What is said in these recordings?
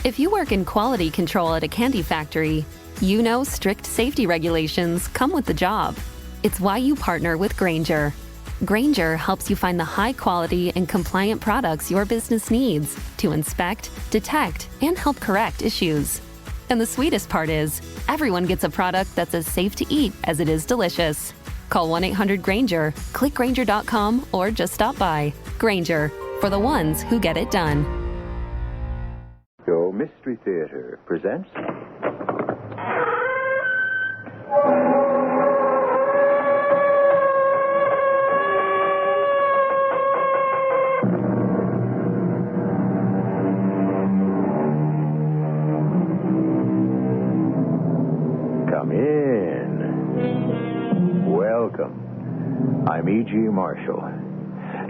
If you work in quality control at a candy factory, you know strict safety regulations come with the job. It's why you partner with Grainger. Grainger helps you find the high-quality and compliant products your business needs to inspect, detect, and help correct issues. And the sweetest part is, everyone gets a product that's as safe to eat as it is delicious. Call 1-800-GRAINGER, click Grainger.com, or just stop by. Grainger, for the ones who get it done. Your Mystery Theater presents... Come in. Welcome. I'm E.G. Marshall.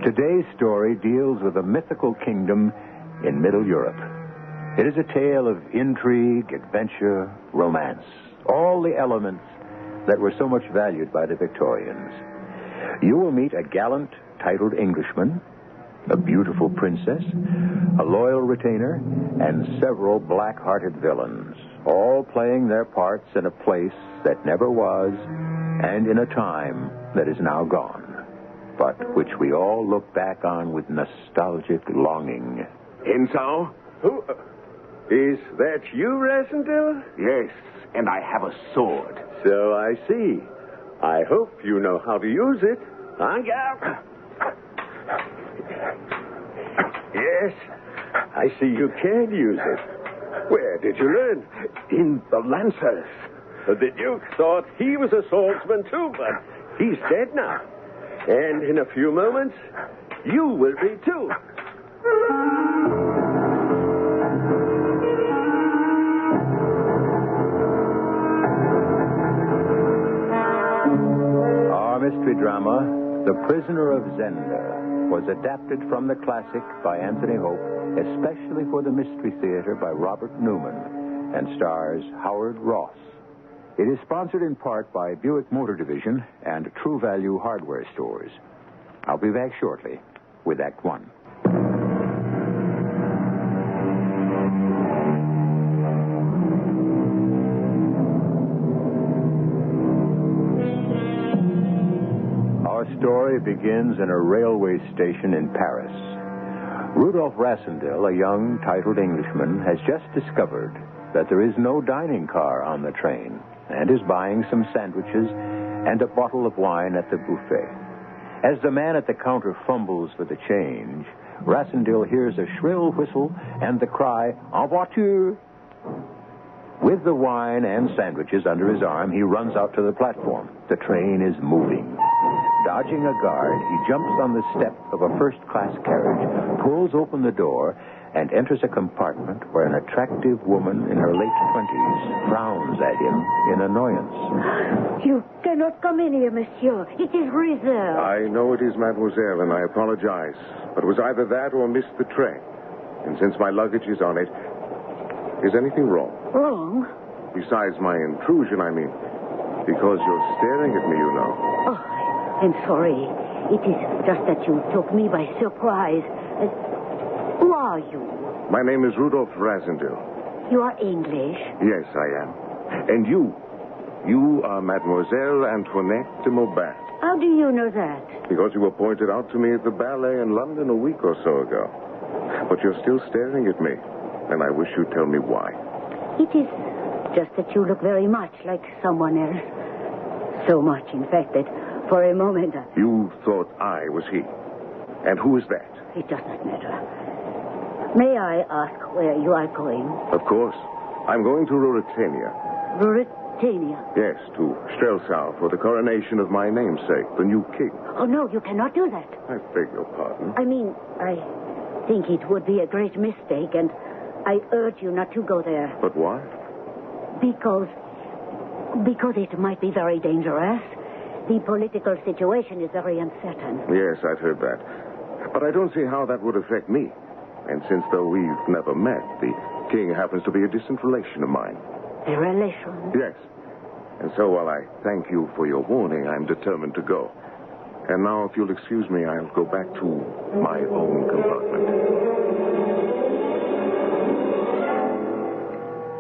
Today's story deals with a mythical kingdom in Middle Europe. It is a tale of intrigue, adventure, romance, all the elements that were so much valued by the Victorians. You will meet a gallant, titled Englishman, a beautiful princess, a loyal retainer, and several black-hearted villains, all playing their parts in a place that never was and in a time that is now gone, but which we all look back on with nostalgic longing. Enzo? Who? Is that you, Rassendyll? Yes, and I have a sword. So I see. I hope you know how to use it. Yes, I see you can use it. Where did you learn? In the Lancers. The Duke thought he was a swordsman too, but he's dead now. And in a few moments, you will be too. Our mystery drama, The Prisoner of Zenda, was adapted from the classic by Anthony Hope, especially for the Mystery Theater by Robert Newman, and stars Howard Ross. It is sponsored in part by Buick Motor Division and True Value Hardware Stores. I'll be back shortly with Act One. Our story begins in a railway station in Paris. Rudolph Rassendyll, a young, titled Englishman, has just discovered that there is no dining car on the train and is buying some sandwiches and a bottle of wine at the buffet. As the man at the counter fumbles for the change, Rassendyll hears a shrill whistle and the cry, "En voiture!" With the wine and sandwiches under his arm, he runs out to the platform. The train is moving. Dodging a guard, he jumps on the step of a first-class carriage, pulls open the door, and enters a compartment where an attractive woman in her late 20s frowns at him in annoyance. You cannot come in here, monsieur. It is reserved. I know it is, mademoiselle, and I apologize. But it was either that or missed the train. And since my luggage is on it, is anything wrong? Wrong? Besides my intrusion, I mean. Because you're staring at me, you know. Oh, I'm sorry. It is just that you took me by surprise. Who are you? My name is Rudolph Rassendyll. You are English? Yes, I am. And you? You are Mademoiselle Antoinette de Maubin. How do you know that? Because you were pointed out to me at the ballet in London a week or so ago. But you're still staring at me, and I wish you'd tell me why. It is just that you look very much like someone else. So much, in fact, that for a moment... You thought I was he. And who is that? It does not matter. May I ask where you are going? Of course. I'm going to Ruritania. Ruritania? Yes, to Strelsau for the coronation of my namesake, the new king. Oh, no, you cannot do that. I beg your pardon. I mean, I think it would be a great mistake, and I urge you not to go there. But why? Because it might be very dangerous. The political situation is very uncertain. Yes, I've heard that. But I don't see how that would affect me. And since, though we've never met, the king happens to be a distant relation of mine. A relation? Yes. And so while I thank you for your warning, I'm determined to go. And now, if you'll excuse me, I'll go back to my own compartment.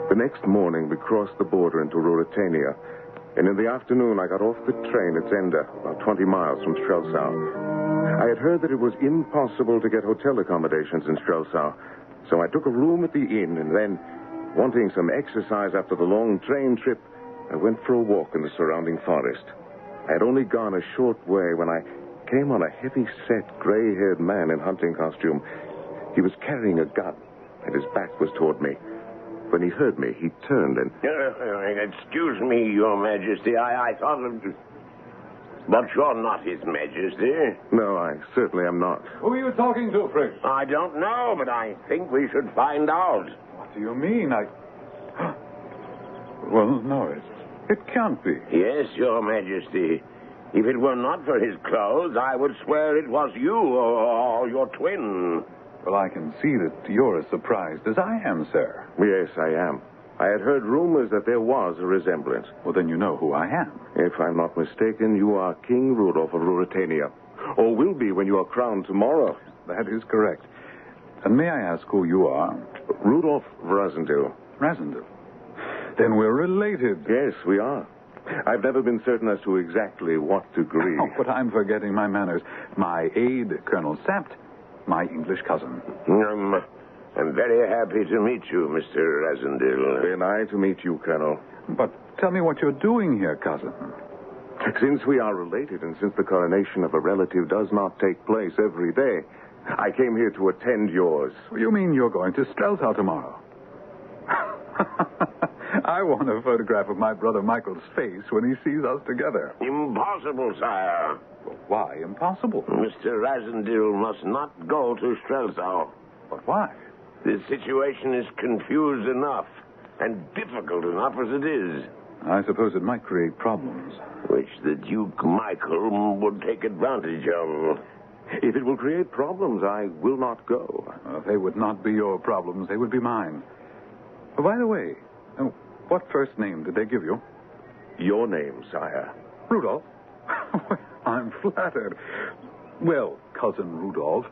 The next morning, we crossed the border into Ruritania, and in the afternoon, I got off the train at Zenda, about 20 miles from Strelsau. I had heard that it was impossible to get hotel accommodations in Strelsau, so I took a room at the inn, and then, wanting some exercise after the long train trip, I went for a walk in the surrounding forest. I had only gone a short way when I came on a heavy-set, gray-haired man in hunting costume. He was carrying a gun, and his back was toward me. When he heard me, he turned and... Excuse me, Your Majesty. I thought of... But you're not His Majesty. No, I certainly am not. Who are you talking to, Fritz? I don't know, but I think we should find out. What do you mean? Well, no, it can't be. Yes, Your Majesty. If it were not for his clothes, I would swear it was you or your twin. Well, I can see that you're as surprised as I am, sir. Yes, I am. I had heard rumors that there was a resemblance. Well, then you know who I am. If I'm not mistaken, you are King Rudolph of Ruritania. Or will be when you are crowned tomorrow. That is correct. And may I ask who you are? Rudolph Rasendil. Rasendil. Then we're related. Yes, we are. I've never been certain as to exactly what degree. Oh, but I'm forgetting my manners. My aide, Colonel Sapt, my English cousin. I'm very happy to meet you, Mr. Rasendil. And I to meet you, Colonel. But tell me what you're doing here, cousin. Since we are related and since the coronation of a relative does not take place every day, I came here to attend yours. You mean you're going to Strelsau tomorrow? I want a photograph of my brother Michael's face when he sees us together. Impossible, sire. Why impossible? Mr. Rasendil must not go to Strelsau. But why? The situation is confused enough and difficult enough as it is. I suppose it might create problems. Which the Duke Michael would take advantage of. If it will create problems, I will not go. They would not be your problems. They would be mine. Oh, by the way, what first name did they give you? Your name, sire. Rudolph? I'm flattered. Well, Cousin Rudolph,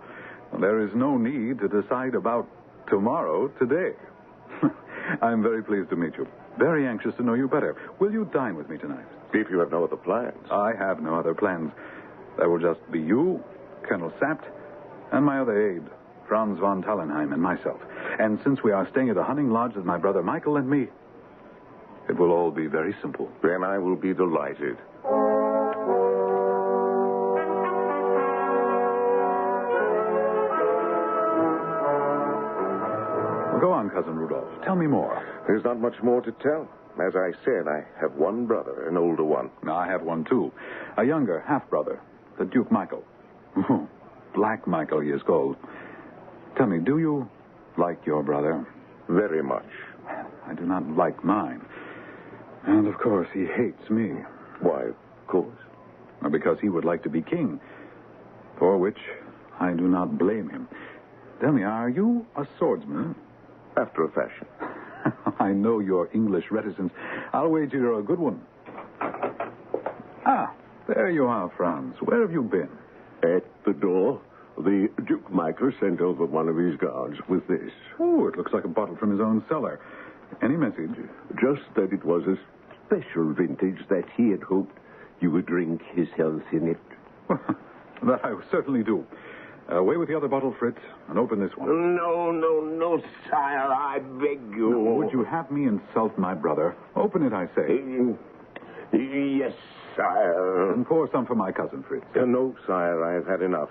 there is no need to decide about tomorrow today. I'm very pleased to meet you. Very anxious to know you better. Will you dine with me tonight? If you have no other plans. I have no other plans. There will just be you, Colonel Sapt, and my other aide, Franz von Tallenheim, and myself. And since we are staying at a hunting lodge with my brother Michael and me, it will all be very simple. Then I will be delighted. Go on, Cousin Rudolph. Tell me more. There's not much more to tell. As I said, I have one brother, an older one. I have one, too. A younger half-brother, the Duke Michael. Black Michael, he is called. Tell me, do you like your brother? Very much. I do not like mine. And, of course, he hates me. Why, of course. Because he would like to be king, for which I do not blame him. Tell me, are you a swordsman? After a fashion. I know your English reticence. I'll wager you're a good one. Ah, there you are, Franz. Where have you been? At the door, the Duke Michael sent over one of his guards with this. Oh, it looks like a bottle from his own cellar. Any message? Just that it was a special vintage that he had hoped you would drink his health in it. That I certainly do. Away with the other bottle, Fritz, and open this one. No, sire, I beg you. No, would you have me insult my brother? Open it, I say. Yes, sire. And pour some for my cousin, Fritz. No, sire, I have had enough.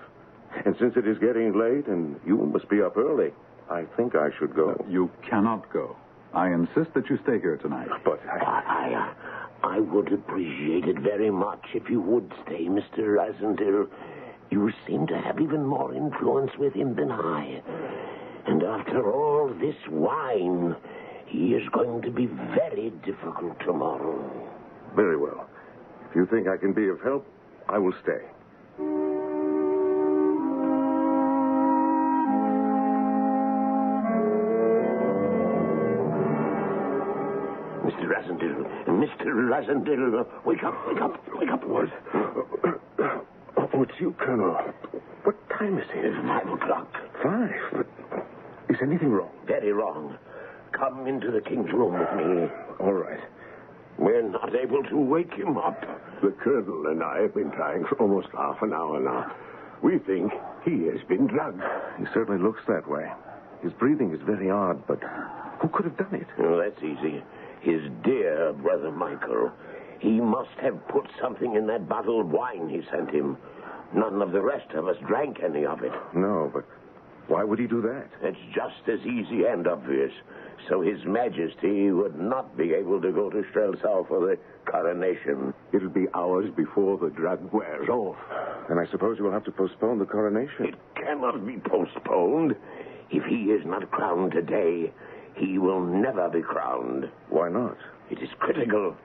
And since it is getting late and you must be up early, I think I should go. You cannot go. I insist that you stay here tonight. But I would appreciate it very much if you would stay, Mr. Rasendil. You seem to have even more influence with him than I. And after all this wine, he is going to be very difficult tomorrow. Very well. If you think I can be of help, I will stay. Mr. Rasendil, wake up. What? Oh, it's you, Colonel. What time is it? It's 5 o'clock. 5? But is anything wrong? Very wrong. come into the king's room with me. All right. We're not able to wake him up. The colonel and I have been trying for almost half an hour now. We think he has been drugged. He certainly looks that way. His breathing is very odd, but who could have done it? Oh, that's easy. His dear brother Michael. He must have put something in that bottle of wine he sent him. None of the rest of us drank any of it. No, but why would he do that? It's just as easy and obvious. So His Majesty would not be able to go to Strelsau for the coronation. It'll be hours before the drug wears off. And I suppose you will have to postpone the coronation. It cannot be postponed. If he is not crowned today, he will never be crowned. Why not? It is critical.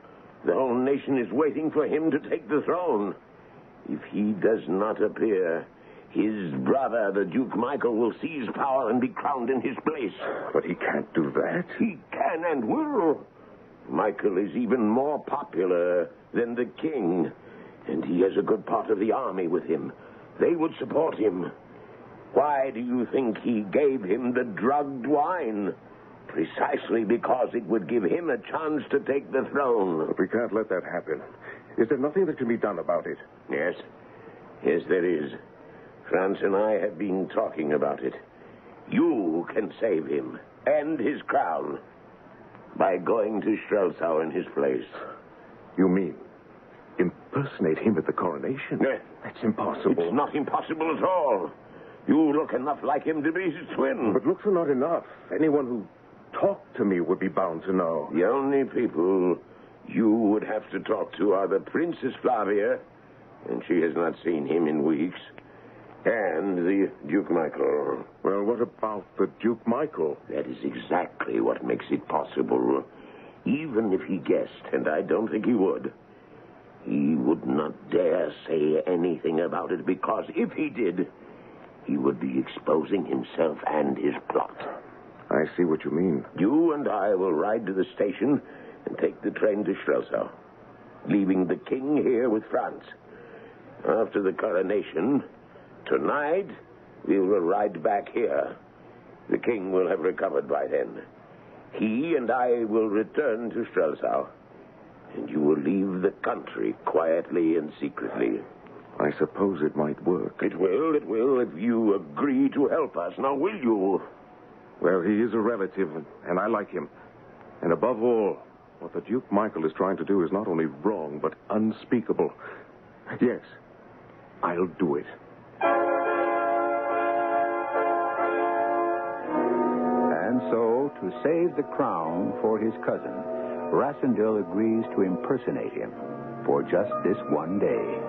The whole nation is waiting for him to take the throne. If he does not appear, his brother, the Duke Michael, will seize power and be crowned in his place. But he can't do that. He can and will. Michael is even more popular than the king, and he has a good part of the army with him. They would support him. Why do you think he gave him the drugged wine? Precisely because it would give him a chance to take the throne. But we can't let that happen. Is there nothing that can be done about it? Yes. Yes, there is. Franz and I have been talking about it. You can save him and his crown by going to Strelsau in his place. You mean impersonate him at the coronation? Yes. That's impossible. It's not impossible at all. You look enough like him to be his twin. But looks are not enough. Anyone who talked to me would be bound to know. The only people you would have to talk to are the Princess Flavia, and she has not seen him in weeks, and the Duke Michael. Well, what about the Duke Michael? That is exactly what makes it possible. Even if he guessed, and I don't think he would not dare say anything about it, because if he did, he would be exposing himself and his plot. I see what you mean. You and I will ride to the station and take the train to Strelsau, leaving the king here with Franz. After the coronation, tonight, we will ride back here. The king will have recovered by then. He and I will return to Strelsau, and you will leave the country quietly and secretly. I suppose it might work. It will, if you agree to help us. Now, will you? Well, he is a relative, and I like him. And above all, what the Duke Michael is trying to do is not only wrong, but unspeakable. Yes, I'll do it. And so, to save the crown for his cousin, Rassendyll agrees to impersonate him for just this one day.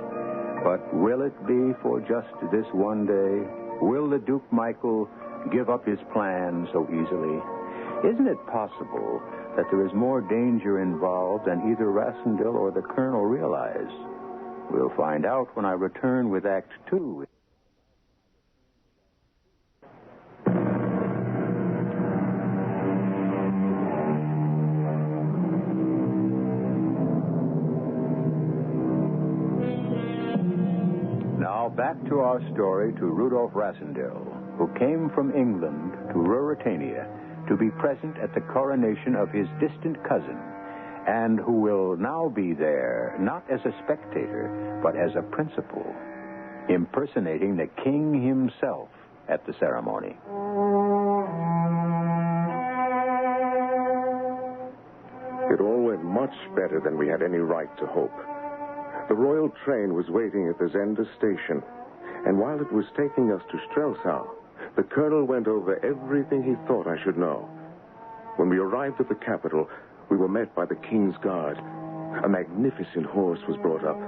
But will it be for just this one day? Will the Duke Michael give up his plan so easily? Isn't it possible that there is more danger involved than either Rassendyll or the Colonel realize? We'll find out when I return with Act 2. Now back to our story, to Rudolf Rassendyll, who came from England to Ruritania to be present at the coronation of his distant cousin, and who will now be there not as a spectator, but as a principal, impersonating the king himself at the ceremony. It all went much better than we had any right to hope. The royal train was waiting at the Zenda station, and while it was taking us to Strelsau, the colonel went over everything he thought I should know. When we arrived at the capital, we were met by the king's guard. A magnificent horse was brought up.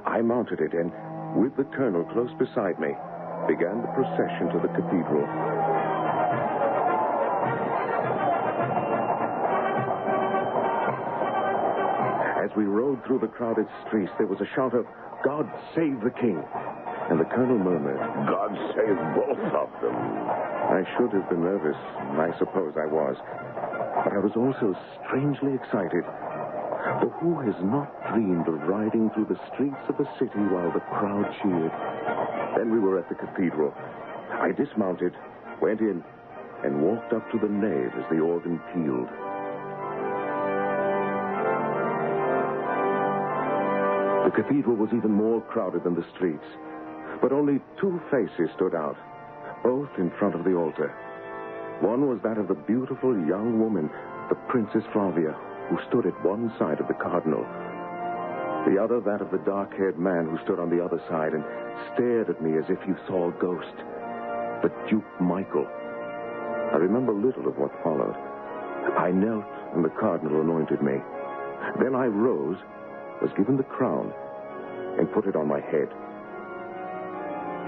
I mounted it, and with the colonel close beside me, began the procession to the cathedral. As we rode through the crowded streets, there was a shout of, "God save the king!" And the colonel murmured, God save both of them. I should have been nervous, and I suppose I was. But I was also strangely excited. For who has not dreamed of riding through the streets of a city while the crowd cheered? Then we were at the cathedral. I dismounted, went in, and walked up to the nave as the organ pealed. The cathedral was even more crowded than the streets, but only two faces stood out, both in front of the altar. One was that of the beautiful young woman, the Princess Flavia, who stood at one side of the cardinal. The other, that of the dark-haired man who stood on the other side and stared at me as if you saw a ghost. The Duke Michael. I remember little of what followed. I knelt, and the cardinal anointed me. Then I rose, was given the crown, and put it on my head.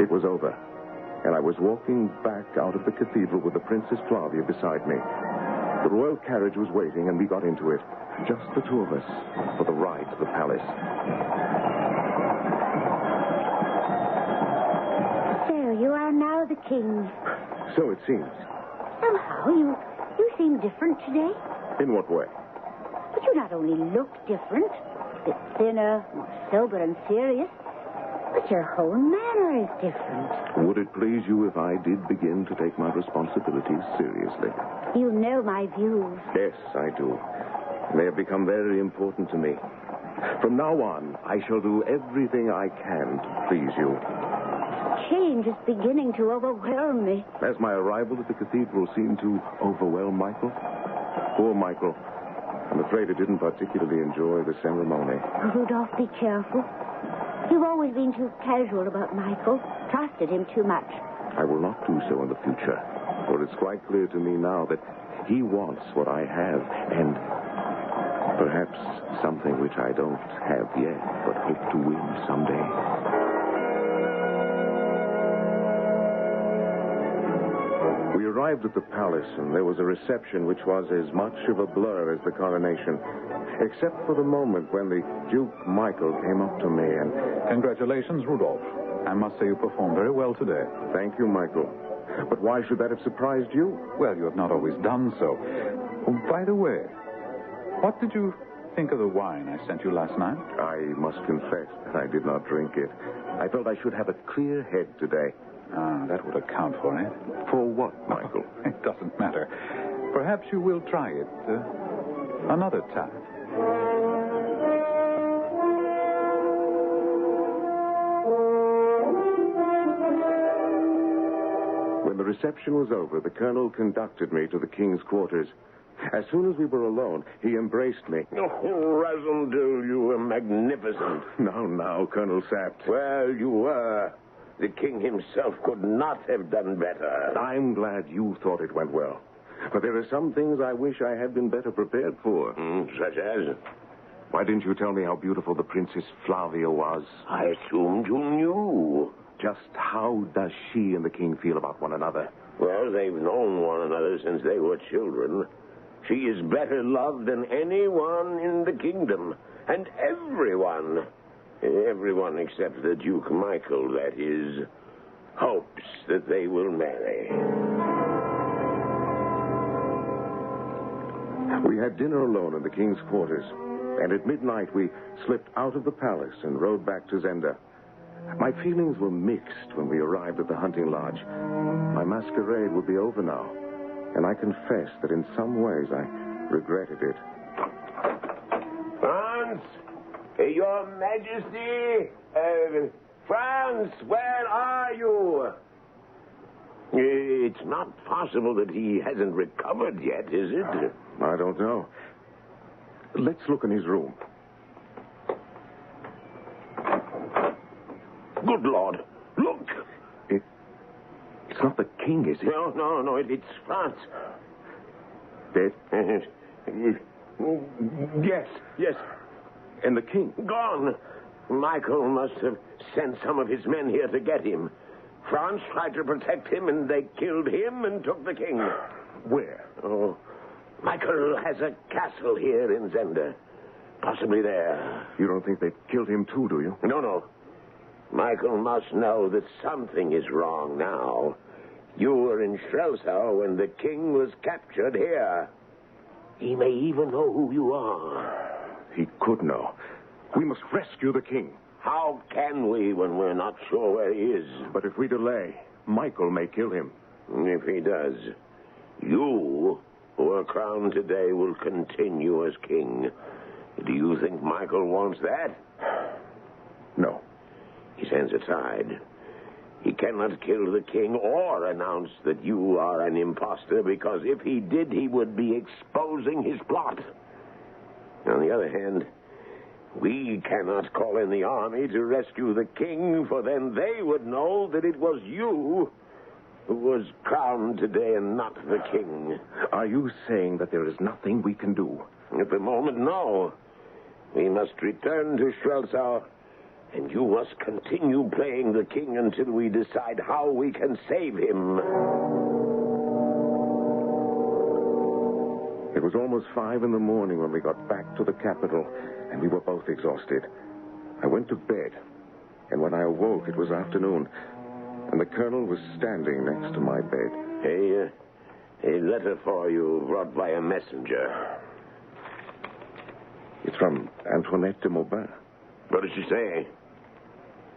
It was over, and I was walking back out of the cathedral with the Princess Flavia beside me. The royal carriage was waiting, and we got into it, just the two of us, for the ride to the palace. So you are now the king. So it seems. Somehow you seem different today. In what way? But you not only look different, a bit thinner, more sober and serious, but your whole manner is different. Would it please you if I did begin to take my responsibilities seriously? You know my views. Yes, I do. They have become very important to me. From now on, I shall do everything I can to please you. Change is beginning to overwhelm me. As my arrival at the cathedral seemed to overwhelm Michael. Poor Michael. I'm afraid he didn't particularly enjoy the ceremony. Rudolph, be careful. You've always been too casual about Michael. Trusted him too much. I will not do so in the future. For it's quite clear to me now that he wants what I have, and perhaps something which I don't have yet, but hope to win someday. We arrived at the palace, and there was a reception which was as much of a blur as the coronation, except for the moment when the Duke Michael came up to me and... Congratulations, Rudolph. I must say you performed very well today. Thank you, Michael. But why should that have surprised you? Well, you have not always done so. Oh, by the way, what did you think of the wine I sent you last night? I must confess that I did not drink it. I felt I should have a clear head today. Ah, that would account for it. For what, Michael? It doesn't matter. Perhaps you will try it another time. When the reception was over, the colonel conducted me to the king's quarters. As soon as we were alone, he embraced me. Oh, Rasendil, you were magnificent. Now, Colonel Sapt. Well, you were. The king himself could not have done better. I'm glad you thought it went well. But there are some things I wish I had been better prepared for. Such as? Why didn't you tell me how beautiful the Princess Flavia was? I assumed you knew. Just how does she and the king feel about one another? Well, they've known one another since they were children. She is better loved than anyone in the kingdom. And everyone except the Duke Michael, that is, hopes that they will marry. We had dinner alone in the king's quarters, and at midnight we slipped out of the palace and rode back to Zenda. My feelings were mixed when we arrived at the hunting lodge. My masquerade would be over now, and I confess that in some ways I regretted it. France! Your Majesty! France, where are you? It's not possible that he hasn't recovered yet, is it? I don't know. Let's look in his room. Good Lord, look! It's not the king, is it? No, it's France. Dead? Yes. And the king? Gone. Michael must have sent some of his men here to get him. France tried to protect him, and they killed him and took the king. Where? Oh, Michael has a castle here in Zenda. Possibly there. You don't think they killed him too, do you? No. Michael must know that something is wrong now. You were in Strelsau when the king was captured here. He may even know who you are. He could know. We must rescue the king. How can we when we're not sure where he is? But if we delay, Michael may kill him. If he does, You, who are crowned today, will continue as king. Do you think Michael wants that? No. His hands are tied. He cannot kill the king or announce that you are an impostor, because if he did, he would be exposing his plot. On the other hand, we cannot call in the army to rescue the king, for then they would know that it was you who was crowned today and not the king. Are you saying that there is nothing we can do? At the moment, no. We must return to Strelsau, and you must continue playing the king until we decide how we can save him. It was almost 5 a.m. when we got back to the capital, and we were both exhausted. I went to bed, and when I awoke, it was afternoon, and the colonel was standing next to my bed. A letter for you brought by a messenger. It's from Antoinette de Maubin. What does she say?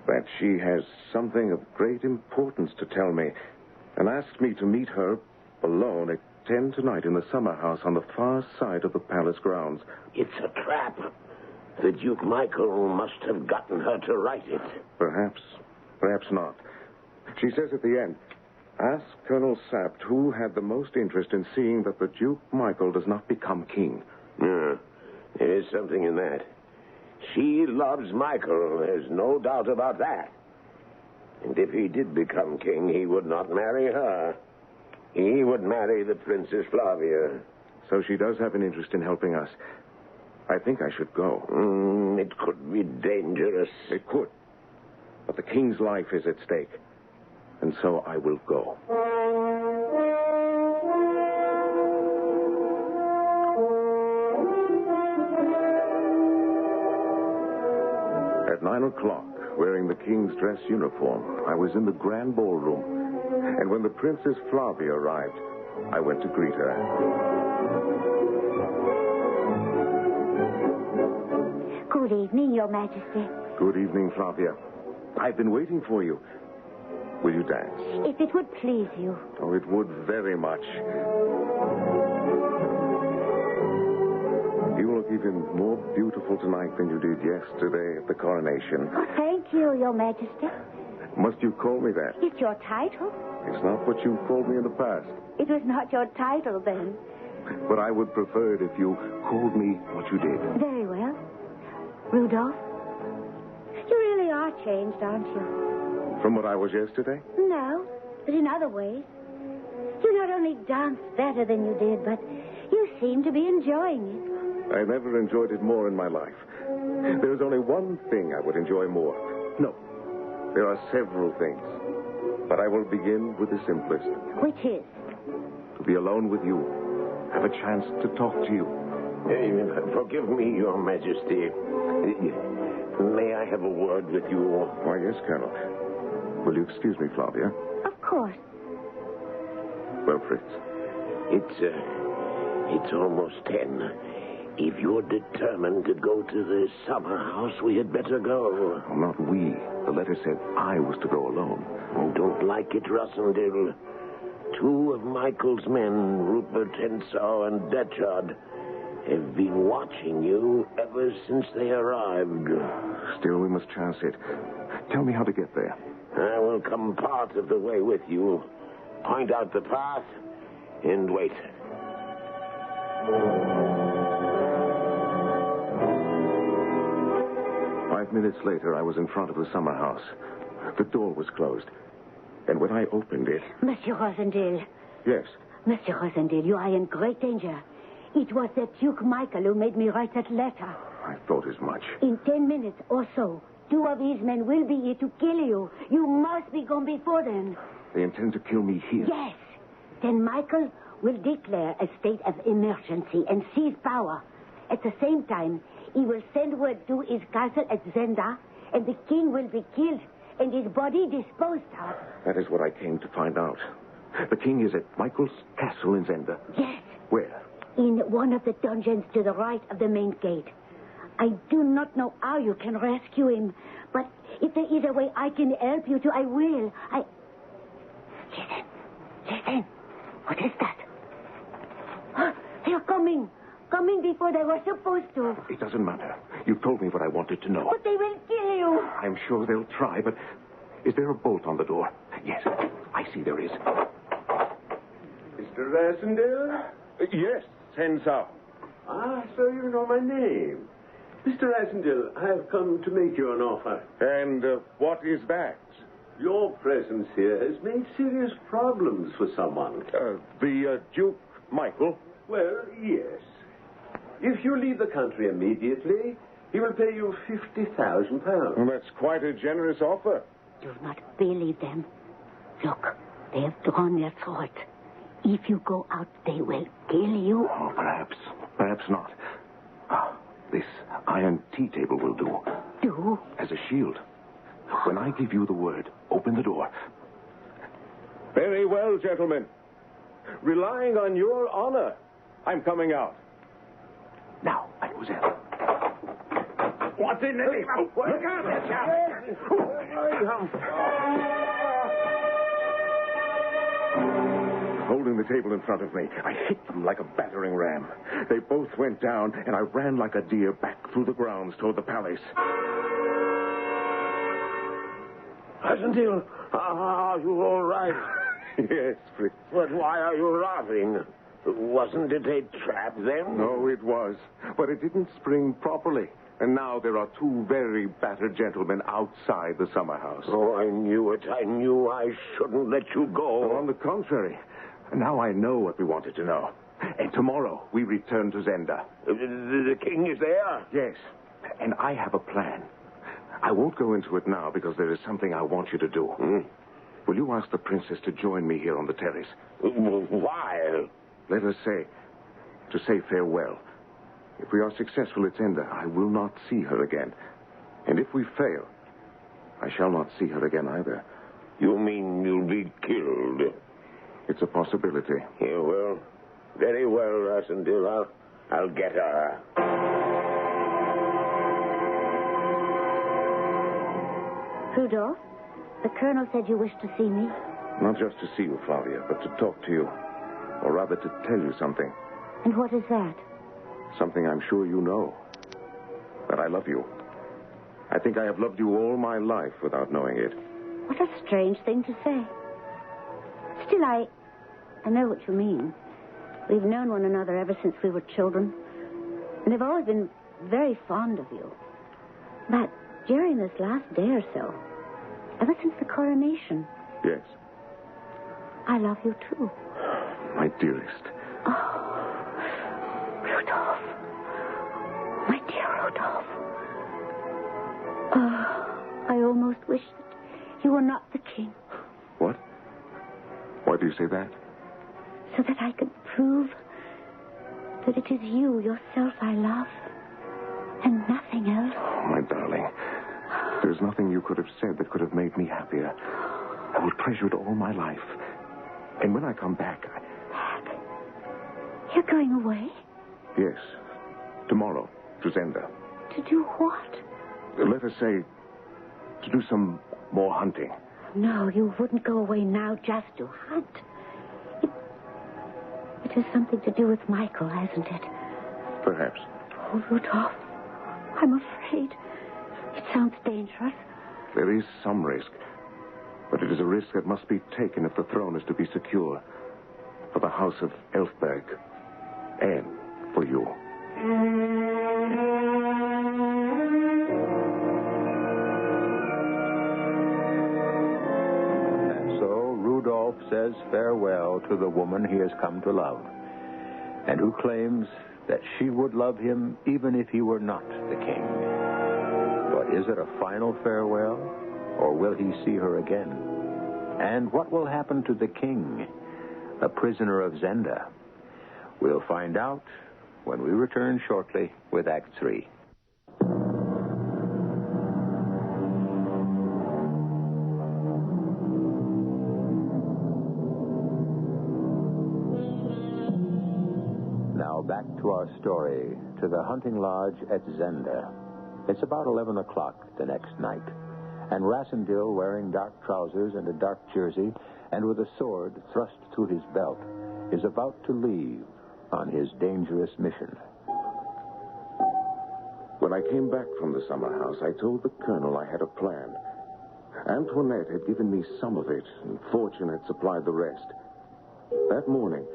That she has something of great importance to tell me, and asked me to meet her alone at 10 tonight in the summer house on the far side of the palace grounds. It's a trap. The Duke Michael must have gotten her to write it. Perhaps not. She says at the end, ask Colonel Sapt who had the most interest in seeing that the Duke Michael does not become king. Yeah, there is something in that. She loves Michael, there's no doubt about that. And if he did become king, he would not marry her. He would marry the Princess Flavia. So she does have an interest in helping us. I think I should go. It could be dangerous. It could. But the king's life is at stake. And so I will go. At 9 o'clock, wearing the king's dress uniform, I was in the grand ballroom. And when the Princess Flavia arrived, I went to greet her. Good evening, Your Majesty. Good evening, Flavia. I've been waiting for you. Will you dance? If it would please you. Oh, it would very much. You look even more beautiful tonight than you did yesterday at the coronation. Oh, thank you, Your Majesty. Must you call me that? It's your title. It's not what you called me in the past. It was not your title then. But I would prefer it if you called me what you did. Very well. Rudolph, you really are changed, aren't you? From what I was yesterday? No, but in other ways. You not only dance better than you did, but you seem to be enjoying it. I never enjoyed it more in my life. There's only one thing I would enjoy more. No, there are several things. But I will begin with the simplest. Which is? To be alone with you. Have a chance to talk to you. Forgive me, Your Majesty. May I have a word with you? Why, yes, Colonel. Will you excuse me, Flavia? Of course. Well, Fritz. It's almost 10. If you're determined to go to the summer house, we had better go. Oh, not we. The letter said I was to go alone. I don't like it, Rossendale. 2 of Michael's men, Rupert, Henshaw, and Detchard, have been watching you ever since they arrived. Still, we must chance it. Tell me how to get there. I will come part of the way with you. Point out the path and wait. 5 minutes later, I was in front of the summer house. The door was closed. And when I opened it... Monsieur Rosendale. Yes. Monsieur Rosendale, you are in great danger. It was the Duke Michael who made me write that letter. I thought as much. In 10 minutes or so, 2 of his men will be here to kill you. You must be gone before then. They intend to kill me here? Yes. Then Michael will declare a state of emergency and seize power. At the same time, he will send word to his castle at Zenda, and the king will be killed and his body disposed of. That is what I came to find out. The king is at Michael's castle in Zenda. Yes. Where? In one of the dungeons to the right of the main gate. I do not know how you can rescue him, but if there is a way I can help you to, I will. Listen. What is that? They're coming. Coming before they were supposed to. It doesn't matter. You've told me what I wanted to know. But they will kill you. I'm sure they'll try, but is there a bolt on the door? Yes, I see there is. Mr. Rasendale? Yes, Zenda. Ah, so you know my name. Mr. Rasendale, I have come to make you an offer. And what is that? Your presence here has made serious problems for someone. The Duke Michael? Well, yes. If you leave the country immediately, he will pay you £50,000. Well, that's quite a generous offer. Do not believe them. Look, they have drawn their swords. If you go out, they will kill you. Oh, perhaps. Perhaps not. This iron tea table will do. Do? As a shield. When I give you the word, open the door. Very well, gentlemen. Relying on your honor, I'm coming out. Now, mademoiselle. What's in the name of... Look out, Holding the table in front of me, I hit them like a battering ram. They both went down, and I ran like a deer back through the grounds toward the palace. Rasendale, are you all right? Yes, Fritz. But why are you laughing? Wasn't it a trap then? No, it was. But it didn't spring properly. And now there are two very battered gentlemen outside the summer house. Oh, I knew it. I knew I shouldn't let you go. On the contrary. Now I know what we wanted to know. And tomorrow we return to Zenda. The king is there? Yes. And I have a plan. I won't go into it now because there is something I want you to do. Will you ask the princess to join me here on the terrace? Why? Let us say, to say farewell. If we are successful at Zenda, I will not see her again. And if we fail, I shall not see her again either. You mean you'll be killed? It's a possibility. Yeah, well, very well, Rasendale. I'll get her. Rudolph, the colonel said you wished to see me. Not just to see you, Flavia, but to talk to you. Or rather, to tell you something. And what is that? Something I'm sure you know. That I love you. I think I have loved you all my life without knowing it. What a strange thing to say. Still, I know what you mean. We've known one another ever since we were children. And I've always been very fond of you. But during this last day or so, ever since the coronation... Yes. I love you, too. My dearest. Oh, Rudolph. My dear Rudolph. Oh, I almost wish that you were not the king. What? Why do you say that? So that I could prove that it is you yourself I love, and nothing else. Oh, my darling. There's nothing you could have said that could have made me happier. I will treasure it all my life. And when I come back, Back? You're going away? Yes. Tomorrow, to Zenda. To do what? Let us say, to do some more hunting. No, you wouldn't go away now just to hunt. It has something to do with Michael, hasn't it? Perhaps. Oh, Rudolph, I'm afraid. It sounds dangerous. There is some risk. But it is a risk that must be taken if the throne is to be secure. For the house of Elfberg. And for you. And so Rudolph says farewell to the woman he has come to love, and who claims that she would love him even if he were not the king. But is it a final farewell, or will he see her again? And what will happen to the king, a prisoner of Zenda? We'll find out when we return shortly with Act 3. Now back to our story, to the hunting lodge at Zenda. It's about 11 o'clock the next night, and Rasendale, wearing dark trousers and a dark jersey, and with a sword thrust through his belt, is about to leave on his dangerous mission. When I came back from the summer house, I told the colonel I had a plan. Antoinette had given me some of it, and Fortune had supplied the rest. That morning,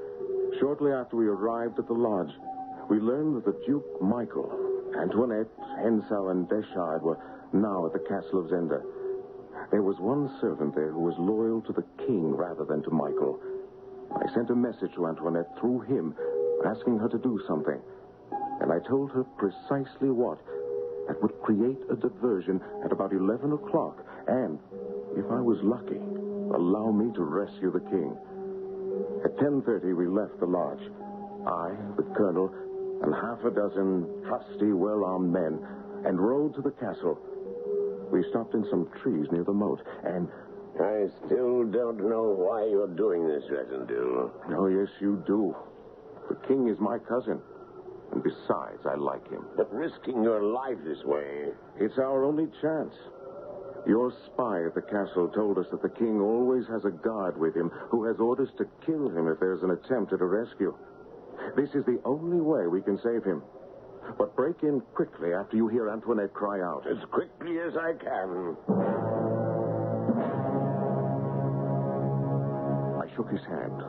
shortly after we arrived at the lodge, we learned that the Duke Michael, Antoinette, Hensau, and Deschard were now at the castle of Zenda. There was one servant there who was loyal to the king rather than to Michael. I sent a message to Antoinette through him, asking her to do something. And I told her precisely what. That would create a diversion at about 11 o'clock. And, if I was lucky, allow me to rescue the king. At 10:30, we left the lodge. I, the colonel, and half a dozen trusty, well-armed men, and rode to the castle. We stopped in some trees near the moat, and... I still don't know why you're doing this, Rassendyll. Oh, yes, you do. The king is my cousin. And besides, I like him. But risking your life this way... It's our only chance. Your spy at the castle told us that the king always has a guard with him who has orders to kill him if there's an attempt at a rescue. This is the only way we can save him. But break in quickly after you hear Antoinette cry out. As quickly as I can. I shook his hand,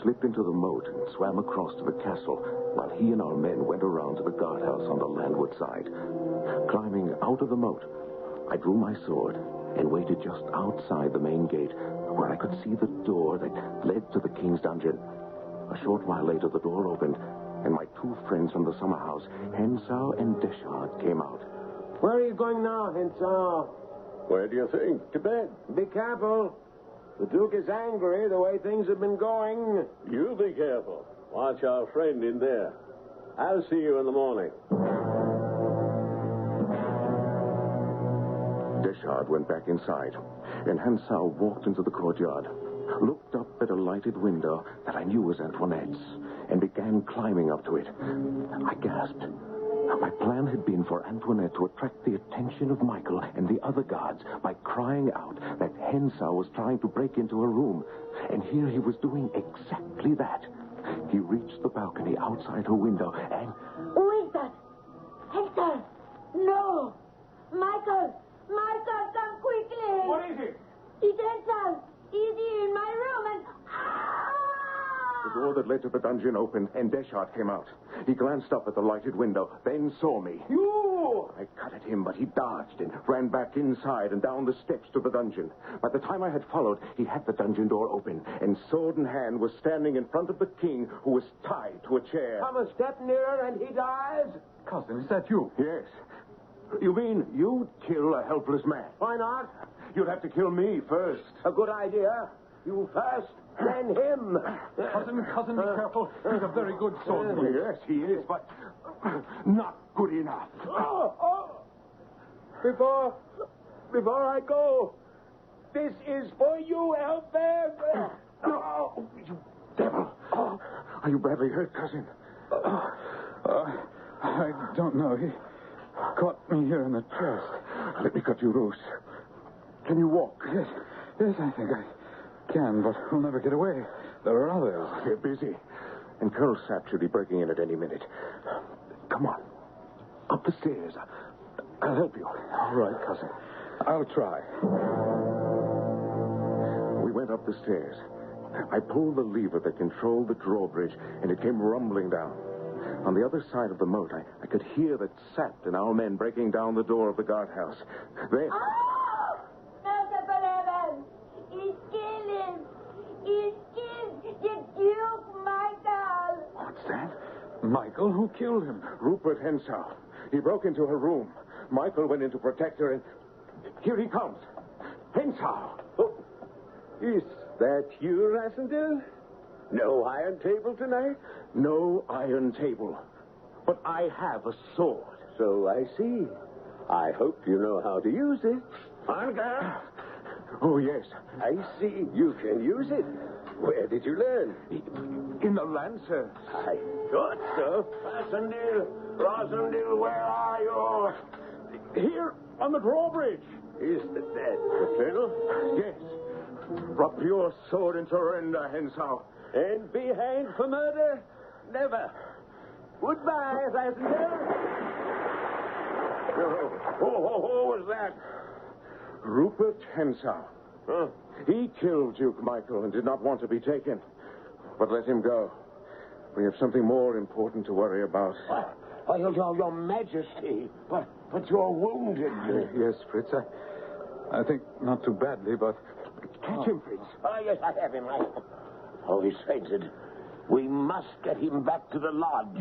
slipped into the moat, and swam across to the castle while he and our men went around to the guardhouse on the landward side. Climbing out of the moat, I drew my sword and waited just outside the main gate where I could see the door that led to the king's dungeon. A short while later, the door opened, and my two friends from the summer house, Hensau and Deschard, came out. Where are you going now, Hensau? Where do you think? To bed. Be careful. The Duke is angry the way things have been going. You be careful. Watch our friend in there. I'll see you in the morning. Deschard went back inside, and Hensau walked into the courtyard, looked up at a lighted window that I knew was Antoinette's, and began climbing up to it. I gasped. My plan had been for Antoinette to attract the attention of Michael and the other guards by crying out that Hensau was trying to break into her room. And here he was doing exactly that. He reached the balcony outside her window and... Who is that? Hector! No! Michael! Michael, come quickly! What is it? It's Hensau! He's here in my room and... The door that led to the dungeon opened, and Deschard came out. He glanced up at the lighted window, then saw me. You! I cut at him, but he dodged and ran back inside and down the steps to the dungeon. By the time I had followed, he had the dungeon door open, and sword in hand was standing in front of the king, who was tied to a chair. Come a step nearer and he dies? Cousin, is that you? Yes. You mean you'd kill a helpless man? Why not? You'd have to kill me first. A good idea. You first, then him. Cousin, be careful. He's a very good swordsman. Yes, he is, but not good enough. Before I go, this is for you, Albert. No, you devil. Are you badly hurt, cousin? I don't know. He caught me here in the chest. Let me cut you loose. Can you walk? Yes, I think I can, but we'll never get away. There are others. We're busy. And Colonel Sapp should be breaking in at any minute. Come on. Up the stairs. I'll help you. All right, cousin. I'll try. We went up the stairs. I pulled the lever that controlled the drawbridge, and it came rumbling down. On the other side of the moat, I could hear the Sapp and our men breaking down the door of the guardhouse. Then... He's killed him! He's killed the Duke Michael! What's that? Michael? Who killed him? Rupert Hensau. He broke into her room. Michael went in to protect her, and here he comes. Hensau! Oh, is that you, Rassendyll? No iron table tonight? No iron table. But I have a sword. So I see. I hope you know how to use it. Anka! Oh, yes. I see. You can use it. Where did you learn? In the Lancers. I thought so. Rassendyll, where are you? Here, on the drawbridge. Is that the colonel? Yes. Drop your sword and surrender, Hensau. And be hanged for murder? never. Goodbye, Rasendale. Who was that? Rupert Henshaw. Huh? He killed Duke Michael and did not want to be taken. But let him go. We have something more important to worry about. Oh, your Majesty. But you're wounded. Yes, Fritz. I think not too badly, but... Catch him, Fritz. Oh, yes, I have him. Oh, he's fainted. We must get him back to the lodge.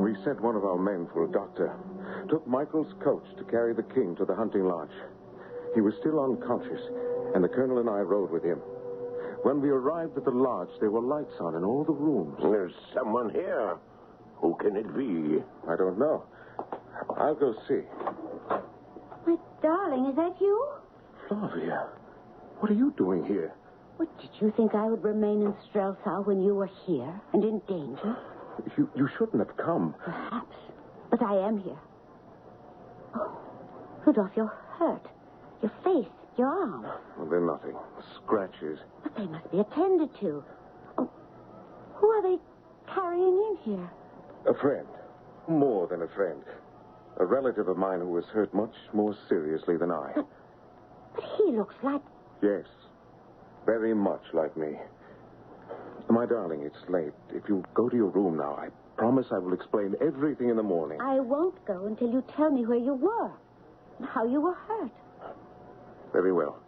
We sent one of our men for a doctor. Took Michael's coach to carry the king to the hunting lodge. He was still unconscious, and the colonel and I rode with him. When we arrived at the lodge, there were lights on in all the rooms. There's someone here. Who can it be? I don't know. I'll go see. My darling, is that you? Flavia, what are you doing here? What, did you think I would remain in Strelsau when you were here and in danger? You shouldn't have come. Perhaps. But I am here. Oh, Rudolph, you're hurt. Your face, your arm. Well, they're nothing. Scratches. But they must be attended to. Oh, who are they carrying in here? A friend. More than a friend. A relative of mine who was hurt much more seriously than I. But he looks like... Yes. Very much like me. My darling, it's late. If you'll go to your room now, I promise I will explain everything in the morning. I won't go until you tell me where you were and how you were hurt. Very well.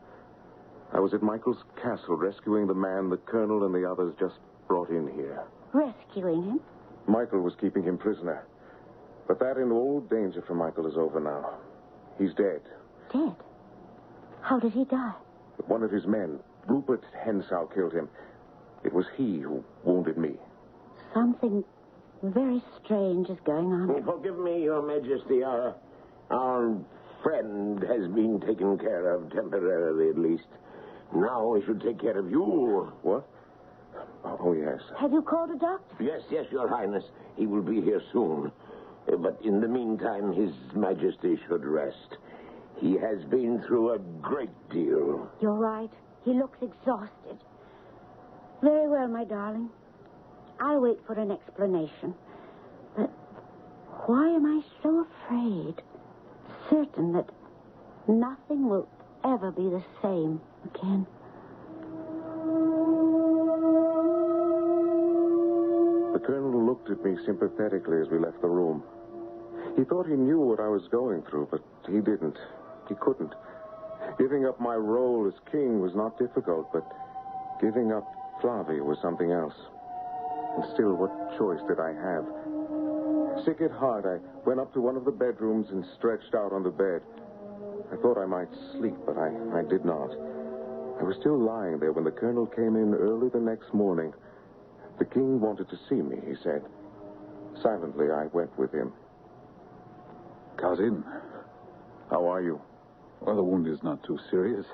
I was at Michael's castle rescuing the man the colonel and the others just brought in here. Rescuing him? Michael was keeping him prisoner. But that and all danger for Michael is over now. He's dead. Dead? How did he die? One of his men, Rupert Henshaw, killed him. It was he who wounded me. Something very strange is going on. Forgive me, Your Majesty. Our friend has been taken care of, temporarily at least. Now we should take care of you. What? Oh, yes. Have you called a doctor? Yes, Your Highness. He will be here soon. But in the meantime, His Majesty should rest. He has been through a great deal. You're right. He looks exhausted. Very well, my darling. I'll wait for an explanation. But why am I so afraid? Certain that nothing will ever be the same again. The colonel looked at me sympathetically as we left the room. He thought he knew what I was going through, but he didn't. He couldn't. Giving up my role as king was not difficult, but giving up Flavia was something else. And still, what choice did I have? Sick at heart, I went up to one of the bedrooms and stretched out on the bed. I thought I might sleep, but I did not. I was still lying there when the colonel came in early the next morning. The king wanted to see me, he said. Silently, I went with him. Cousin. How are you? Well, the wound is not too serious.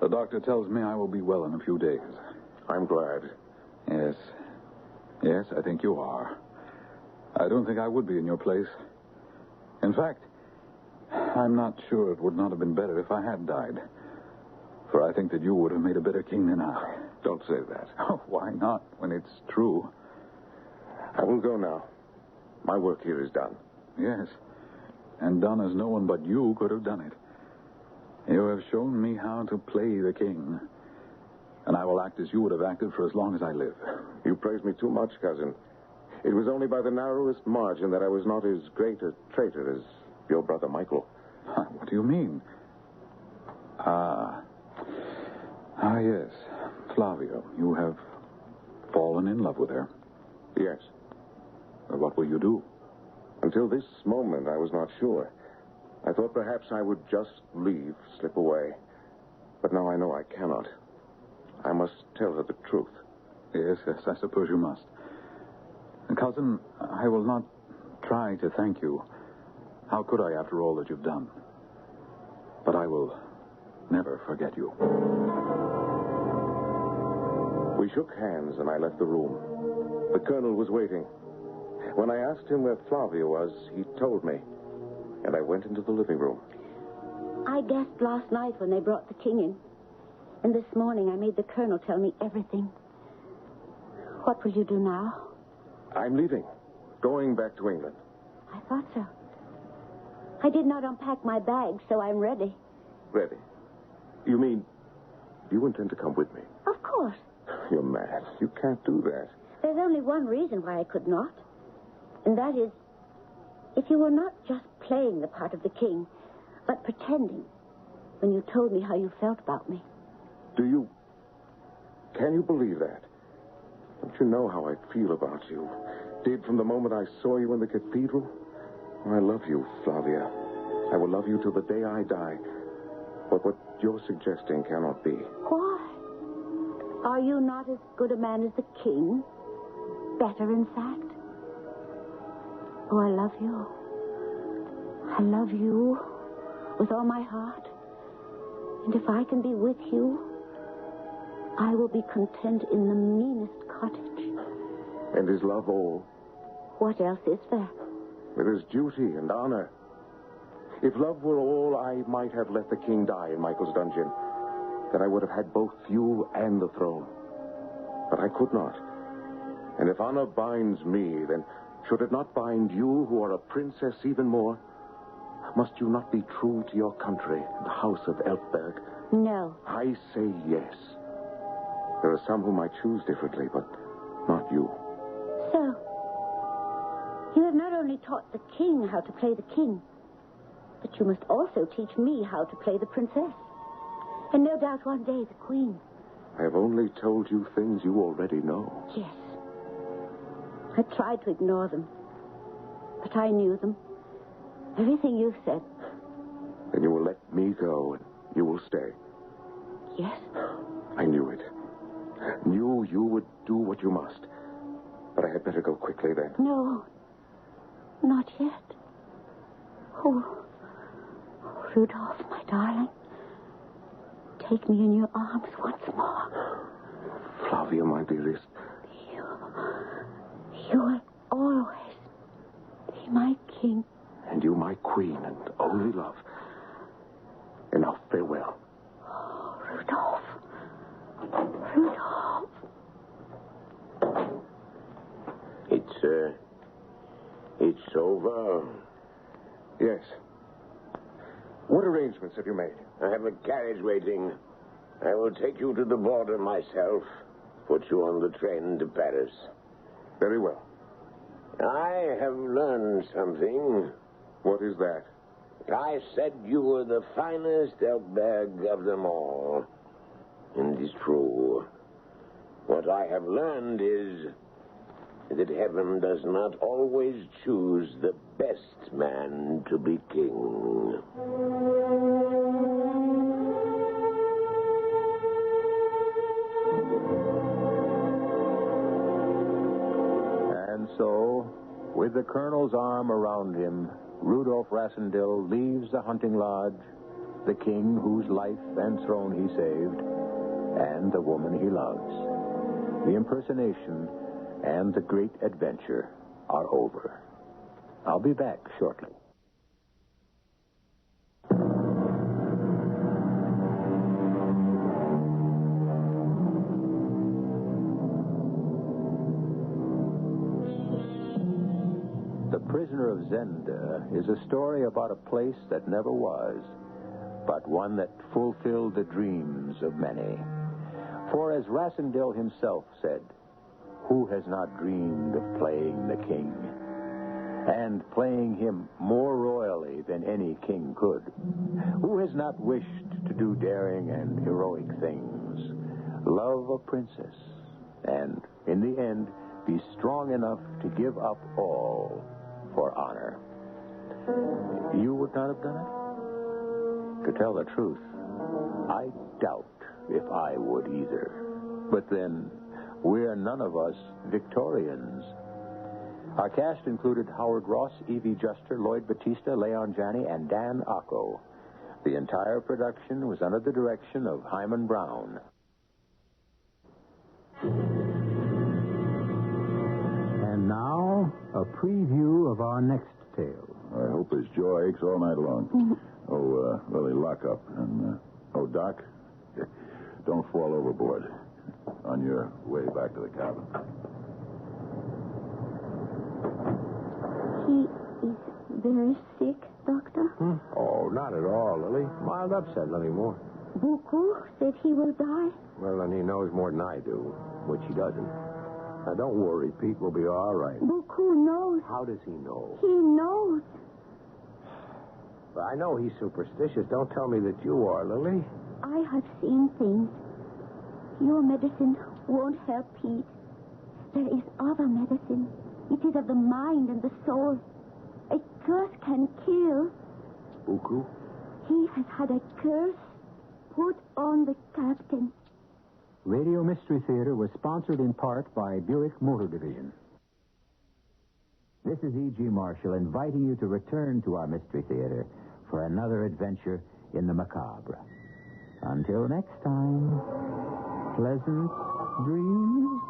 The doctor tells me I will be well in a few days. I'm glad. Yes. Yes, I think you are. I don't think I would be in your place. In fact, I'm not sure it would not have been better if I had died. For I think that you would have made a better king than I. Don't say that. Oh, why not, when it's true? I will go now. My work here is done. Yes. And done as no one but you could have done it. You have shown me how to play the king. And I will act as you would have acted for as long as I live. You praise me too much, cousin. It was only by the narrowest margin that I was not as great a traitor as your brother Michael. What do you mean? Yes. Flavia, you have fallen in love with her. Yes. Well, what will you do? Until this moment, I was not sure. I thought perhaps I would just leave, slip away. But now I know I cannot. I must tell her the truth. Yes, I suppose you must. Cousin, I will not try to thank you. How could I, after all that you've done? But I will never forget you. We shook hands and I left the room. The colonel was waiting. When I asked him where Flavia was, he told me. And I went into the living room. I guessed last night when they brought the king in. And this morning I made the colonel tell me everything. What will you do now? I'm leaving. Going back to England. I thought so. I did not unpack my bag, so I'm ready. Ready? You mean you intend to come with me? Of course. You're mad. You can't do that. There's only one reason why I could not. And that is, if you were not just playing the part of the king, but pretending when you told me how you felt about me. Can you believe that? Don't you know how I feel about you? Did from the moment I saw you in the cathedral? I love you, Flavia. I will love you till the day I die. But what you're suggesting cannot be. Why? Are you not as good a man as the king? Better, in fact? Oh, I love you. I love you with all my heart. And if I can be with you, I will be content in the meanest cottage. And is love all? What else is there? It is duty and honor. If love were all, I might have let the king die in Michael's dungeon. Then I would have had both you and the throne. But I could not. And if honor binds me, then should it not bind you, who are a princess, even more? Must you not be true to your country, the house of Elfberg? No. I say yes. There are some whom I choose differently, but not you. So, you have not only taught the king how to play the king, but you must also teach me how to play the princess. And no doubt one day the queen. I have only told you things you already know. Yes. I tried to ignore them, but I knew them. Everything you said. Then you will let me go, and you will stay. Yes. I knew it. Knew you would do what you must. But I had better go quickly then. No. Not yet. Oh, Rudolph, my darling. Take me in your arms once more. Flavia, my dearest. You will always be my king. And you my queen and only love. And now, farewell. Oh, Rudolph. Rudolph. It's over. Yes. What arrangements have you made? I have a carriage waiting. I will take you to the border myself. Put you on the train to Paris. Very well. I have learned something. What is that? I said you were the finest Elfberg of them all. And it's true. What I have learned is that heaven does not always choose the best man to be king. And so, with the colonel's arm around him, Rudolph Rassendyll leaves the hunting lodge, the king whose life and throne he saved, and the woman he loves. The impersonation and the great adventure are over. I'll be back shortly. The Prisoner of Zenda is a story about a place that never was, but one that fulfilled the dreams of many. For as Rassendyll himself said, who has not dreamed of playing the king? And playing him more royally than any king could? Who has not wished to do daring and heroic things, love a princess, and, in the end, be strong enough to give up all for honor? You would not have done it? To tell the truth, I doubt if I would either. But then, we're none of us Victorians. Our cast included Howard Ross, Evie Juster, Lloyd Batista, Leon Janney, and Dan Acco. The entire production was under the direction of Hyman Brown. And now, a preview of our next tale. I hope his jaw aches all night long. Lily, lock up. And, Doc, don't fall overboard on your way back to the cabin. very sick, Doctor? Oh, not at all, Lily. Mild upset, nothing more. Buku said he will die. Well, then he knows more than I do, which he doesn't. Now, don't worry. Pete will be all right. Buku knows. How does he know? He knows. I know he's superstitious. Don't tell me that you are, Lily. I have seen things. Your medicine won't help Pete. There is other medicine. It is of the mind and the soul. A curse can kill. Buku? He has had a curse put on the captain. Radio Mystery Theater was sponsored in part by Buick Motor Division. This is E.G. Marshall inviting you to return to our Mystery Theater for another adventure in the macabre. Until next time, pleasant dreams.